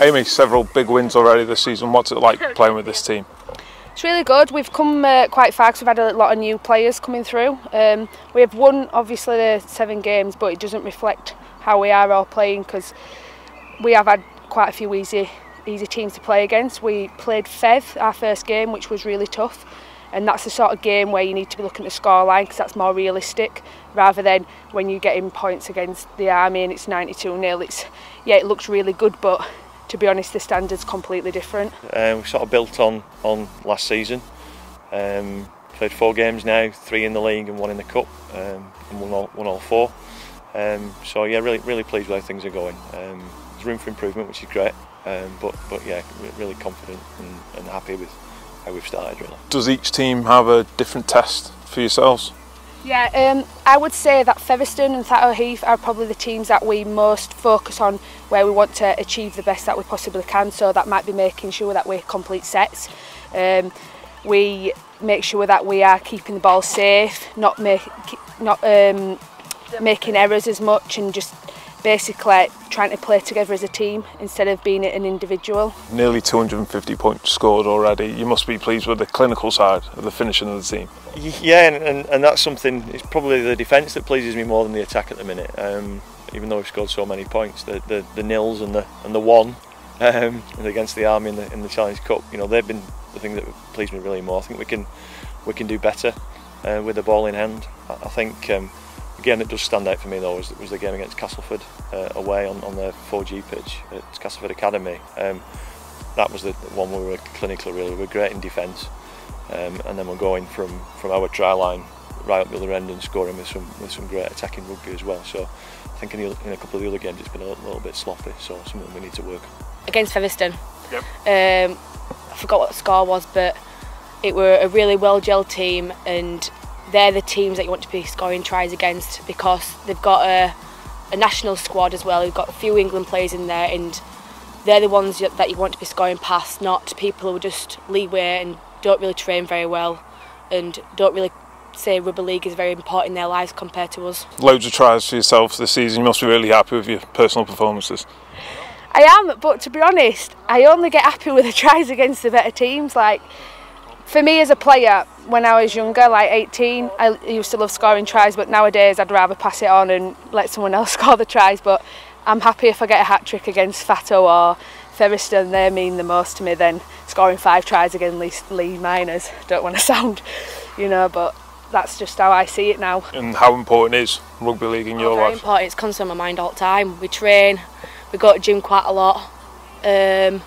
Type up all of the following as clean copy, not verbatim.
Amy, several big wins already this season. What's it like playing with this team? It's really good. We've come quite far because we've had a lot of new players coming through. We have won, obviously, the 7 games, but it doesn't reflect how we are all playing because we have had quite a few easy teams to play against. We played Fev, our first game, which was really tough. And that's the sort of game where you need to be looking at the scoreline because that's more realistic rather than when you're getting points against the Army and it's 92-0. Yeah, it looks really good, but to be honest, the standard's completely different. We sort of built on last season. Played 4 games now, 3 in the league and 1 in the cup, and won all 4. So yeah, really pleased with how things are going. There's room for improvement, which is great, but yeah, really confident and happy with how we've started, really. Does each team have a different test for yourselves? Yeah, I would say that Featherstone and Thatto Heath are probably the teams that we most focus on where we want to achieve the best that we possibly can, so that might be making sure that we complete sets. We make sure that we are keeping the ball safe, not making errors as much, and just basically trying to play together as a team instead of being an individual. Nearly 250 points scored already. You must be pleased with the clinical side of the finishing of the team. Yeah, and that's something. It's probably the defence that pleases me more than the attack at the minute. Even though we've scored so many points, the nils and the 1 against the Army in the Challenge Cup, you know, they've been the thing that pleased me really more. I think we can do better with the ball in hand. I think. Again, it does stand out for me though was the game against Castleford away on their 4G pitch at Castleford Academy. That was the one where we were clinical, really. We were great in defence, and then we're going from our try line right up the other end and scoring with some great attacking rugby as well. So I think in a couple of the other games it's been a little bit sloppy, so something we need to work on. Against Featherstone, yep. I forgot what the score was, but it were a really well-gelled team, and they're the teams that you want to be scoring tries against because they've got a national squad as well. We've got a few England players in there, and they're the ones that you want to be scoring past, not people who just leeway and don't really train very well and don't really say rugby league is very important in their lives compared to us. Loads of tries for yourself this season. You must be really happy with your personal performances. I am, but to be honest, I only get happy with the tries against the better teams. Like, for me as a player, when I was younger, like 18, I used to love scoring tries, but nowadays I'd rather pass it on and let someone else score the tries. But I'm happy if I get a hat-trick against Thatto or Featherstone. They mean the most to me than scoring 5 tries against Lee Miners. Don't want to sound, you know, but that's just how I see it now. And how important is rugby league in your life? Very important. It's constantly on my mind all the time. We train, we go to gym quite a lot. We're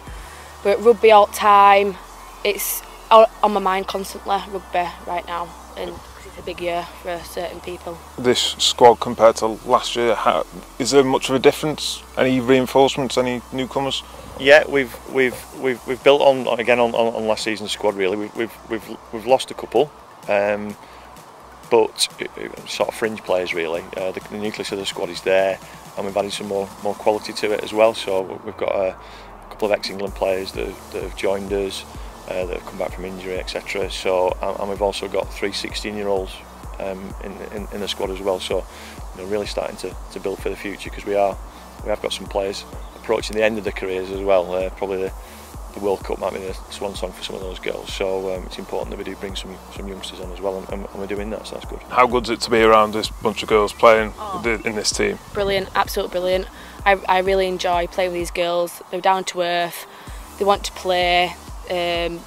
at rugby all the time. It's on my mind constantly, rugby right now, and it's a big year for certain people. This squad compared to last year, is there much of a difference? Any reinforcements? Any newcomers? Yeah, we've built on last season's squad. Really, we've lost a couple, but sort of fringe players really. The nucleus of the squad is there, and we've added some more quality to it as well. So we've got a couple of ex-England players that have joined us. That have come back from injury, etc. So, and we've also got 3 16-year-olds in the squad as well. So, you know, really starting to build for the future because we have got some players approaching the end of their careers as well. Probably the World Cup might be the swan song for some of those girls. So it's important that we do bring some youngsters on as well, and we're doing that. So that's good. How good is it to be around this bunch of girls playing in this team? Brilliant, absolutely brilliant. I really enjoy playing with these girls. They're down to earth. They want to play. And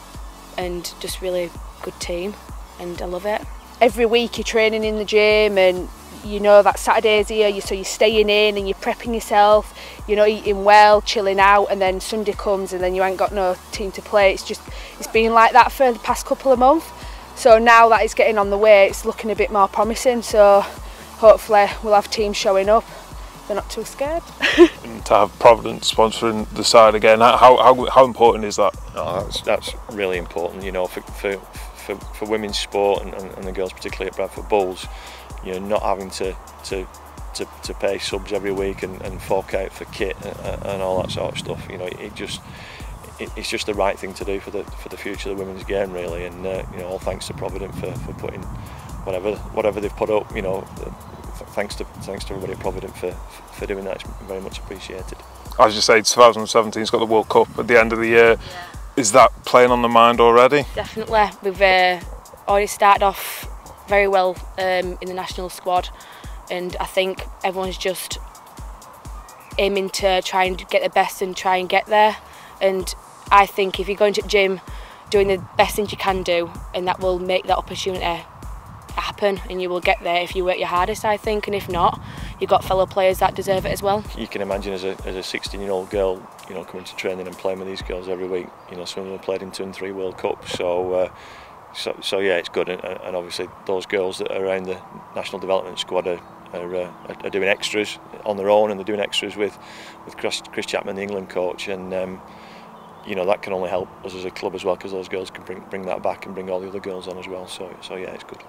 just really good team, and I love it. Every week you're training in the gym, and you know that Saturday's here, so you're staying in and you're prepping yourself, you know, eating well, chilling out, and then Sunday comes and then you ain't got no team to play. It's been like that for the past couple of months, so now that it's getting on the way, it's looking a bit more promising, so hopefully we'll have teams showing up. They're not too scared. And to have Providence sponsoring the side again, how important is that? Oh, that's really important, you know, for women's sport and the girls particularly at Bradford Bulls. You know, not having to pay subs every week and fork out for kit and all that sort of stuff. You know, it's just the right thing to do for the future of the women's game, really. And you know, all thanks to Providence for putting whatever they've put up. You know, thanks to everybody at Provident for doing that. It's very much appreciated. As you say, 2017's got the World Cup at the end of the year. Yeah. Is that playing on the mind already? Definitely. We've already started off very well in the national squad, and I think everyone's just aiming to try and get the best and try and get there. And I think if you're going to the gym, doing the best things you can do, and that will make that opportunity happen, and you will get there if you work your hardest, I think. And if not, you've got fellow players that deserve it as well. You can imagine as a 16-year-old girl, you know, coming to training and playing with these girls every week. You know, some of them have played in 2 and 3 World Cups, so yeah, it's good. And obviously those girls that are around the national development squad are doing extras on their own, and they're doing extras with Chris Chapman, the England coach, and you know, that can only help us as a club as well, because those girls can bring that back and bring all the other girls on as well. So yeah, it's good.